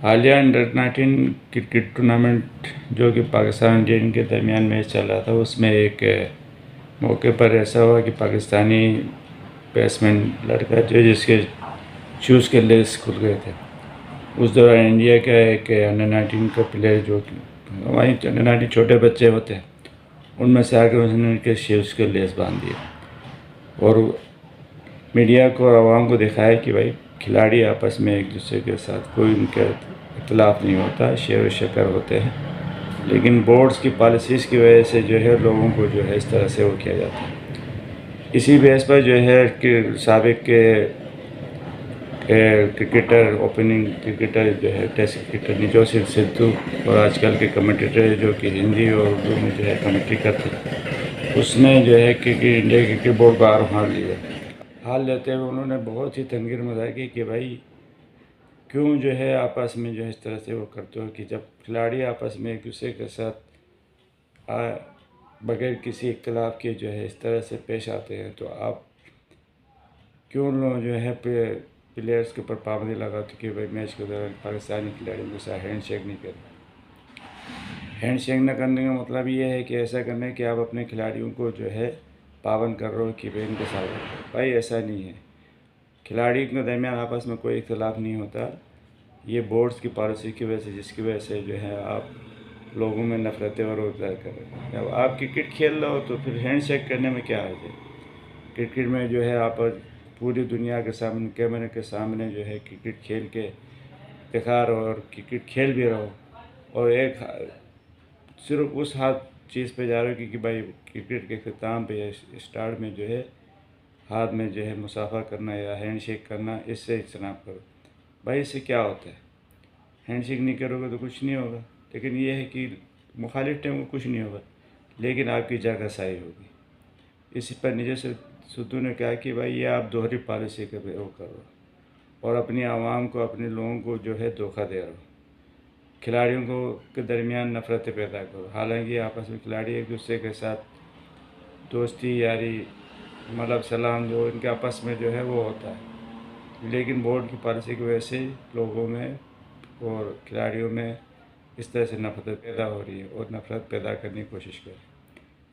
حالیہ under 19 cricket tournament جو کہ پاکستان انڈین کے درمیان میچ چل رہا تھا، اس میں ایک موقع پر ایسا ہوا کہ پاکستانی بیٹسمین لڑکا جس کے شوز کے لیس کھل گئے تھے۔ اس دوران انڈیا کا ایک انڈر 19 کا پلیئر، جو کہ وہیں انڈر 19 چھوٹے بچے ہوتے ہیں، ان میں سے آ کے انہوں نے ان کے شوز کے لیس باندھ دیے اور میڈیا کو اور عوام کو دکھایا کہ بھائی کھلاڑی آپس میں ایک دوسرے کے ساتھ کوئی ان کا اختلاف نہیں ہوتا، شیر و شکر ہوتے ہیں، لیکن بورڈز کی پالیسیز کی وجہ سے جو ہے لوگوں کو جو ہے اس طرح سے وہ کیا جاتا ہے۔ اسی بیس پر جو ہے کہ سابق کے کرکٹر، اوپننگ کرکٹر جو ہے ٹیسٹ کرکٹر نجوشی سدھو، اور آج کل کے کمنٹیٹر جو کہ ہندی اور اردو میں جو ہے کمنٹری کرتے ہیں، اس نے جو ہے کہ انڈیا کرکٹ بورڈ کا حال لیا۔ حال لیتے ہوئے انہوں نے بہت ہی تنقید مظاہر کی کہ بھائی کیوں جو ہے آپس میں جو ہے اس طرح سے وہ کرتے ہو، کہ جب کھلاڑی آپس میں ایک دوسرے کے ساتھ بغیر کسی اختلاف کے جو ہے اس طرح سے پیش آتے ہیں، تو آپ کیوں لوگ جو ہے پلیئرز کے اوپر پابندی لگاتے کہ بھائی میچ کے دوران پاکستانی کھلاڑیوں کے ساتھ ہینڈ شیک نہیں کریں۔ ہینڈ شیک نہ کرنے کا مطلب یہ ہے کہ ایسا کرنا ہے کہ آپ اپنے کھلاڑیوں کو جو ہے پابند کر رہے ہو کہ بھائی ان کے ساتھ، بھائی ایسا نہیں ہے۔ کھلاڑی کے درمیان آپس میں کوئی اختلاف نہیں ہوتا، یہ بورڈز کی پالیسی کی وجہ سے، جس کی وجہ سے جو ہے آپ لوگوں میں نفرتیں اور ظاہر کر رہے ہیں۔ جب آپ کرکٹ کھیل رہے ہو تو پھر ہینڈ شیک کرنے میں کیا حرج ہے؟ کرکٹ میں جو ہے آپ پوری دنیا کے سامنے، کیمرے کے سامنے جو ہے کرکٹ کھیل کے افتخار اور کرکٹ کھیل بھی رہو، اور ایک صرف اس چیز پہ جا رہے ہو کہ بھائی کرکٹ کے اختتام پہ یا اسٹارٹ میں جو ہے ہاتھ میں جو ہے مصافحہ کرنا یا ہینڈ شیک کرنا، اس سے اجتناب کرو۔ بھائی اس سے کیا ہوتا ہے؟ ہینڈ شیک نہیں کرو گے تو کچھ نہیں ہوگا، لیکن یہ ہے کہ مخالف ٹیم کو کچھ نہیں ہوگا، لیکن آپ کی جگہ سائی ہوگی۔ اسی پر نجوشی سدھو نے کہا کہ بھائی یہ آپ دوہری پالیسی کا وہ کرو اور اپنی عوام کو، اپنے لوگوں کو جو ہے دھوکہ دے رہے ہو، کھلاڑیوں کو کے درمیان نفرتیں پیدا کرو۔ حالانکہ آپس میں کھلاڑی ایک دوسرے کے ساتھ دوستی، یاری، مطلب سلام جو ان کے آپس میں جو ہے وہ ہوتا ہے، لیکن بورڈ کی پالیسی کی وجہ سے لوگوں میں اور کھلاڑیوں میں اس طرح سے نفرت پیدا ہو رہی ہے، اور نفرت پیدا کرنے کی کوشش کریں۔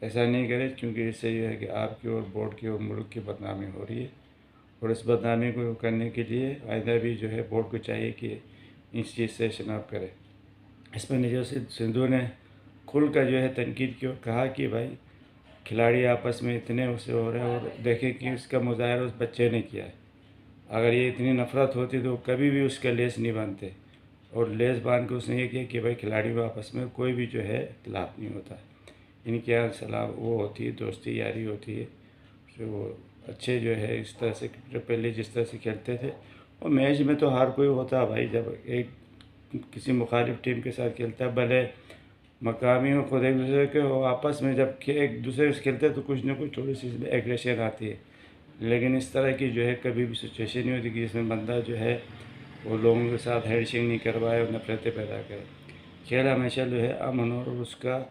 ایسا نہیں کرے، کیونکہ اس سے یہ ہے کہ آپ کی اور بورڈ کی اور ملک کی بدنامی ہو رہی ہے، اور اس بدنامی کو کرنے کے لیے آئندہ بھی جو ہے بورڈ کو چاہیے کہ اس چیز سے اجتناب کرے۔ اس میں نجوشی سدھو نے کھل کر جو ہے تنقید کی اور کہا کہ بھائی کھلاڑی آپس میں اتنے اسے ہو رہے ہیں، اور دیکھیں کہ اس کا مظاہرہ اس بچے نے کیا ہے۔ اگر یہ اتنی نفرت ہوتی تو کبھی بھی اس کا لیس نہیں باندھتے، اور لیس باندھ کے اس نے یہ کیا کہ بھائی کھلاڑیوں آپس میں کوئی بھی جو ہے اختلاف نہیں ہوتا، ان کے یہاں سلام وہ ہوتی ہے، دوستی یاری ہوتی ہے، وہ اچھے جو ہے اس طرح سے پہلے جس طرح سے کھیلتے تھے۔ اور میچ میں تو ہر کوئی ہوتا ہے بھائی، جب ایک کسی مخالف ٹیم کے ساتھ کھیلتا ہے، بھلے مقامی ہو، خود ایک دوسرے کے ہو، آپس میں جب ایک دوسرے سے کھیلتے ہیں تو کچھ نہ کچھ تھوڑی سی ایگریشن آتی ہے، لیکن اس طرح کی جو ہے کبھی بھی سچویشن نہیں ہوتی کہ جس میں بندہ جو ہے وہ لوگوں کے ساتھ ہینڈ شیک نہیں کروائے اور نفرتیں پیدا کرے۔ کھیل ہمیشہ جو ہے امن اور اس کا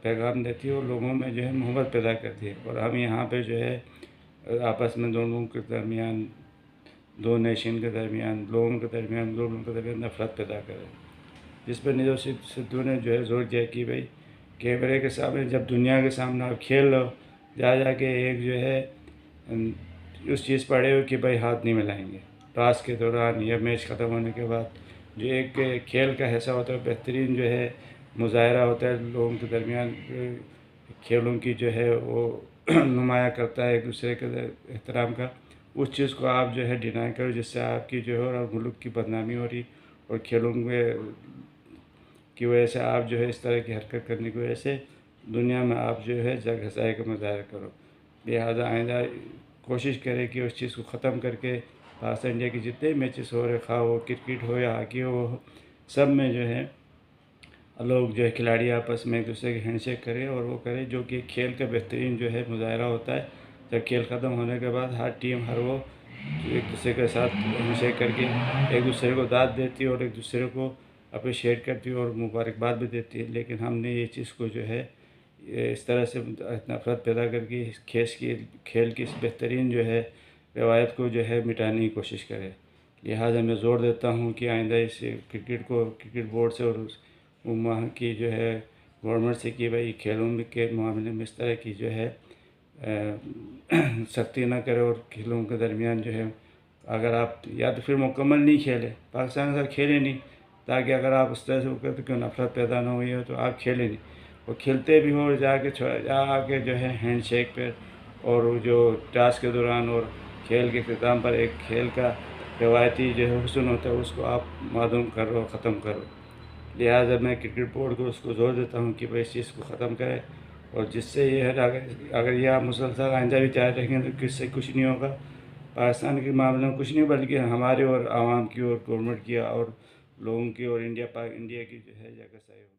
پیغام دیتی ہے، اور لوگوں میں جو ہے محبت پیدا کرتی ہے، اور ہم یہاں پہ جو ہے آپس میں دونوں کے درمیان، دو نیشن کے درمیان، لوگوں کے درمیان، دو ملکوں کے درمیان نفرت پیدا کرے، جس پر نجوشی سدھو نے جو ہے زور دیا کہ بھائی کیمرے کے سامنے، جب دنیا کے سامنے آپ کھیل رہے ہو، جا کے ایک جو ہے اس چیز پڑھے ہو کہ بھائی ہاتھ نہیں ملائیں گے ٹاس کے دوران یا میچ ختم ہونے کے بعد۔ جو ایک کھیل کا حصہ ہوتا ہے، بہترین جو ہے مظاہرہ ہوتا ہے لوگوں کے درمیان، کھیلوں کی جو ہے وہ نمایاں کرتا ہے ایک دوسرے کے احترام کا، اس چیز کو آپ جو ہے ڈینائی کرو، جس سے آپ کی جو ہے اور ملک کی بدنامی ہو رہی، اور کھیلوں کی وجہ سے آپ جو ہے اس طرح کی حرکت کرنے کی وجہ سے دنیا میں آپ جو ہے جگ ہنسائی کا مظاہرہ کرو۔ لہٰذا آئندہ کوشش کرے کہ اس چیز کو ختم کر کے پاکستان انڈیا کے جتنے میچز ہو رہے، خواہ وہ کرکٹ ہو یا ہاکی ہو، سب میں جو ہے لوگ جو ہے کھلاڑی آپس میں ایک دوسرے کے ہینڈ شیک کرے، اور وہ کرے جو کہ کھیل کا بہترین جو ہے مظاہرہ ہوتا ہے۔ جب کھیل ختم ہونے کے بعد ہر ٹیم، ہر وہ ایک دوسرے کے ساتھ ہینڈ شیک کر کے ایک دوسرے کو داد دیتی ہے، اور ایک دوسرے کو اپریشیٹ کرتی ہے اور مبارکباد بھی دیتی ہے، لیکن ہم نے یہ چیز کو جو ہے اس طرح سے نفرت پیدا کر کے کھیل کی اس بہترین جو ہے روایت کو جو ہے مٹانے کی کوشش کرے۔ لہٰذا میں زور دیتا ہوں کہ آئندہ اس کرکٹ بورڈ سے اور وہاں کی جو ہے گورنمنٹ سے کہ بھائی کھیلوں کے معاملے میں اس طرح کی جو ہے سختی نہ کرے، اور کھیلوں کے درمیان جو ہے اگر آپ یا تو پھر مکمل نہیں کھیلے، پاکستان کے ساتھ کھیلے نہیں، تاکہ اگر آپ اس طرح سے کرتے کہ نفرت پیدا نہ ہوئی ہو تو آپ کھیلے نہیں، اور کھیلتے بھی ہوں اور جا کے جو ہے ہینڈ شیک پہ اور جو ٹاس کے دوران اور کھیل کے اختتام پر ایک کھیل کا روایتی جو ہے حسن ہوتا ہے اس کو آپ معدوم کرو، ختم کرو۔ لہٰذا میں کرکٹ بورڈ کو اس کو زور دیتا ہوں کہ بھائی اس چیز کو ختم کرے، اور جس سے یہ ہے اگر یہ آپ مسلسل آئندہ بھی جاری رکھیں تو کس سے کچھ نہیں ہوگا، پاکستان کے معاملے میں کچھ نہیں، بلکہ ہمارے اور عوام کی اور گورنمنٹ کی اور لوگوں کی اور انڈیا کی جو ہے جگہ صحیح ہوگی۔